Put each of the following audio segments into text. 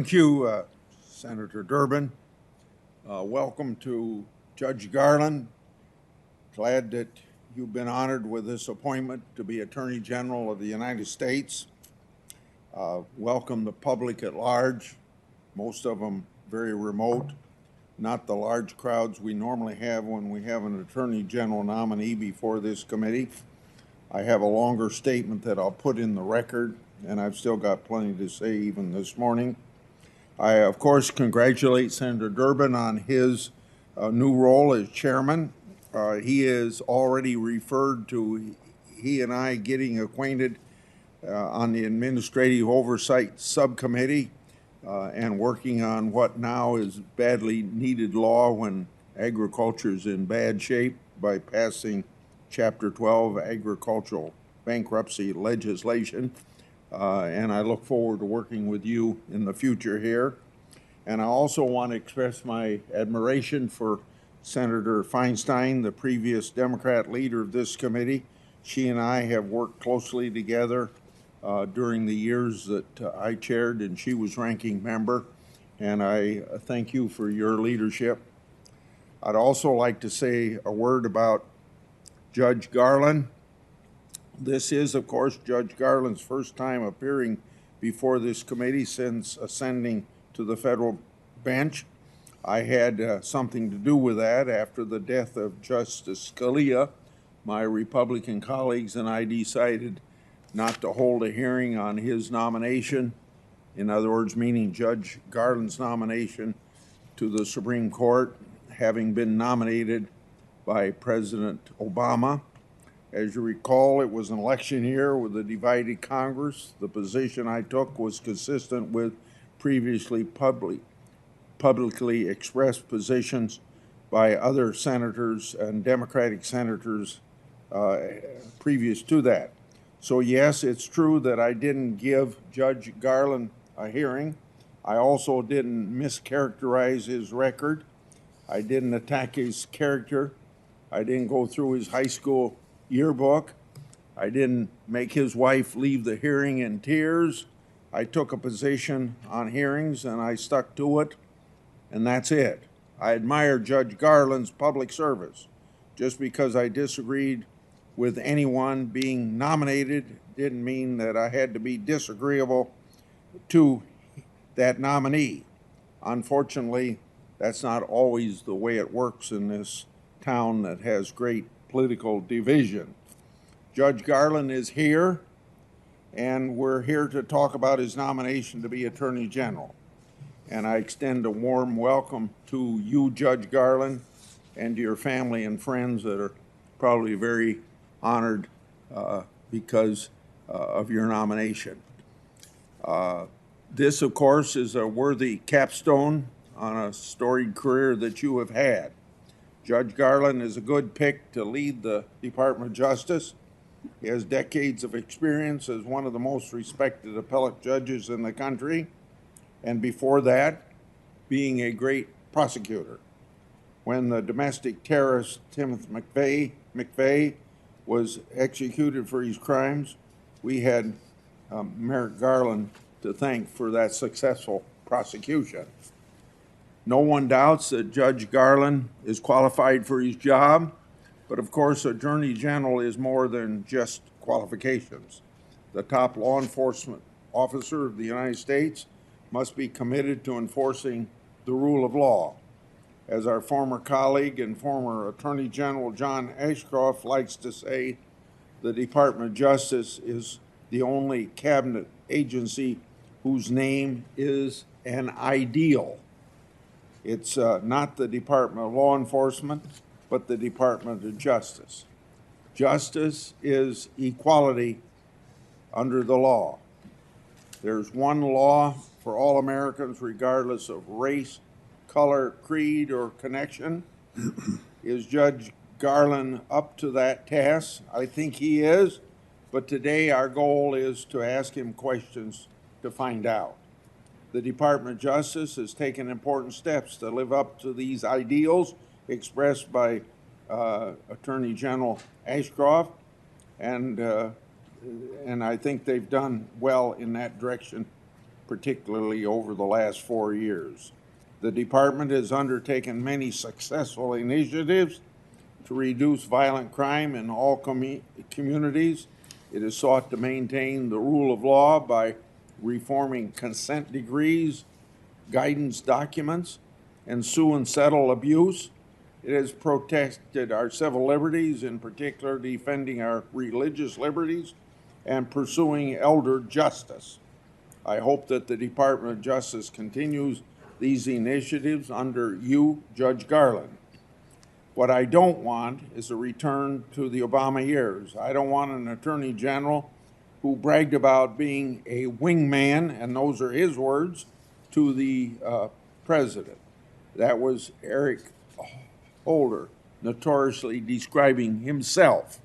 Thank you, Senator Durbin. Welcome to Judge Garland. Glad that you've been honored with this appointment to be Attorney General of the United States. Welcome the public at large, most of them very remote, not the large crowds we normally have when we have an Attorney General nominee before this committee. I have a longer statement that I'll put in the record, and I've still got plenty to say even this morning. I, of course, congratulate Senator Durbin on his new role as chairman. He is already referred to he and I getting acquainted on the Administrative Oversight Subcommittee and working on what now is badly needed law when agriculture is in bad shape by passing Chapter 12 agricultural bankruptcy legislation. And I look forward to working with you in the future here. And I also want to express my admiration for Senator Feinstein, the previous Democrat leader of this committee. She and I have worked closely together during the years that I chaired and she was ranking member. And I thank you for your leadership. I'd also like to say a word about Judge Garland. This is, of course, Judge Garland's first time appearing before this committee since ascending to the federal bench. I had something to do with that. After the death of Justice Scalia, my Republican colleagues and I decided not to hold a hearing on his nomination. In other words, meaning Judge Garland's nomination to the Supreme Court, having been nominated by President Obama. As you recall, it was an election year with a divided Congress. The position I took was consistent with previously publicly expressed positions by other senators and Democratic senators previous to that. So yes, it's true that I didn't give Judge Garland a hearing. I also didn't mischaracterize his record. I didn't attack his character. I didn't go through his high school yearbook. I didn't make his wife leave the hearing in tears. I took a position on hearings and I stuck to it, and that's it. I admire Judge Garland's public service. Just because I disagreed with anyone being nominated didn't mean that I had to be disagreeable to that nominee. Unfortunately, that's not always the way it works in this town that has great political division. Judge Garland is here, and we're here to talk about his nomination to be Attorney General. And I extend a warm welcome to you, Judge Garland, and to your family and friends that are probably very honored because of your nomination. This, of course, is a worthy capstone on a storied career that you have had. Judge Garland is a good pick to lead the Department of Justice. He has decades of experience as one of the most respected appellate judges in the country, and before that, being a great prosecutor. When the domestic terrorist Timothy McVeigh was executed for his crimes, we had Merrick Garland to thank for that successful prosecution. No one doubts that Judge Garland is qualified for his job, but of course, Attorney General is more than just qualifications. The top law enforcement officer of the United States must be committed to enforcing the rule of law. As our former colleague and former Attorney General John Ashcroft likes to say, the Department of Justice is the only cabinet agency whose name is an ideal. It's not the Department of Law Enforcement, but the Department of Justice. Justice is equality under the law. There's one law for all Americans, regardless of race, color, creed, or connection. Is Judge Garland up to that task? I think he is, but today our goal is to ask him questions to find out. The Department of Justice has taken important steps to live up to these ideals expressed by Attorney General Ashcroft, and I think they've done well in that direction particularly over the last 4 years. The department has undertaken many successful initiatives to reduce violent crime in all communities. It has sought to maintain the rule of law by reforming consent decrees, guidance documents, and sue and settle abuse. It has protected our civil liberties, in particular defending our religious liberties and pursuing elder justice. I hope that the Department of Justice continues these initiatives under you, Judge Garland. What I don't want is a return to the Obama years. I don't want an attorney general who bragged about being a wingman, and those are his words, to the president. That was Eric Holder, notoriously describing himself.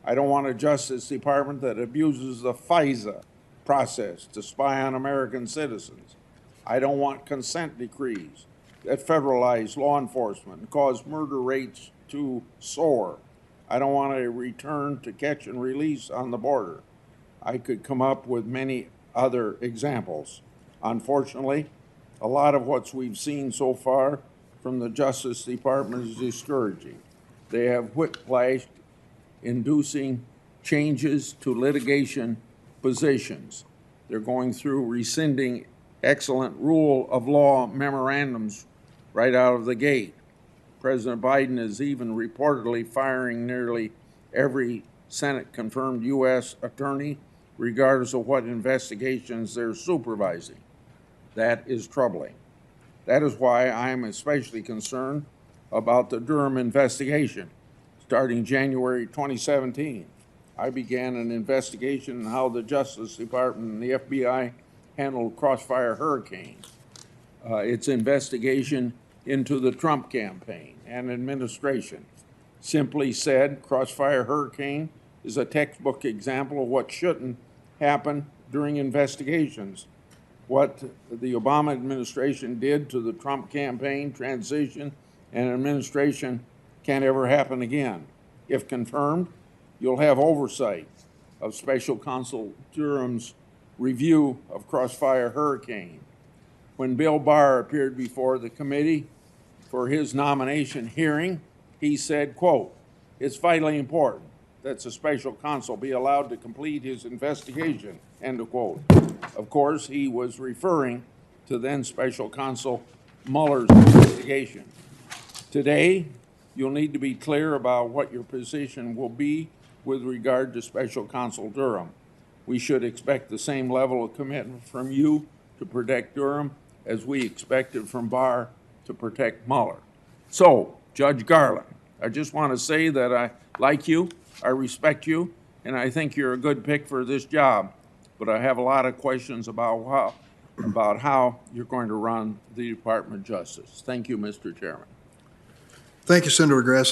I don't want a Justice Department that abuses the FISA process to spy on American citizens. I don't want consent decrees that federalize law enforcement and cause murder rates to soar. I don't want a return to catch and release on the border. I could come up with many other examples. Unfortunately, a lot of what we've seen so far from the Justice Department is discouraging. They have whiplashed, inducing changes to litigation positions. They're going through rescinding excellent rule of law memorandums right out of the gate. President Biden is even reportedly firing nearly every Senate-confirmed U.S. attorney, regardless of what investigations they're supervising. That is troubling. That is why I am especially concerned about the Durham investigation. Starting January 2017, I began an investigation on how the Justice Department and the FBI handled Crossfire Hurricane, its investigation into the Trump campaign and administration. Simply said, Crossfire Hurricane is a textbook example of what shouldn't happen during investigations. What the Obama administration did to the Trump campaign, transition, and administration can't ever happen again. If confirmed, you'll have oversight of Special Counsel Durham's review of Crossfire Hurricane. When Bill Barr appeared before the committee for his nomination hearing, he said, quote, "It's vitally important that the special counsel be allowed to complete his investigation," end of quote. Of course, he was referring to then special counsel Mueller's investigation. Today, you'll need to be clear about what your position will be with regard to special counsel Durham. We should expect the same level of commitment from you to protect Durham as we expected from Barr to protect Mueller. So, Judge Garland, I just want to say that I like you, I respect you, and I think you're a good pick for this job. But I have a lot of questions about how you're going to run the Department of Justice. Thank you, Mr. Chairman. Thank you, Senator Grassley.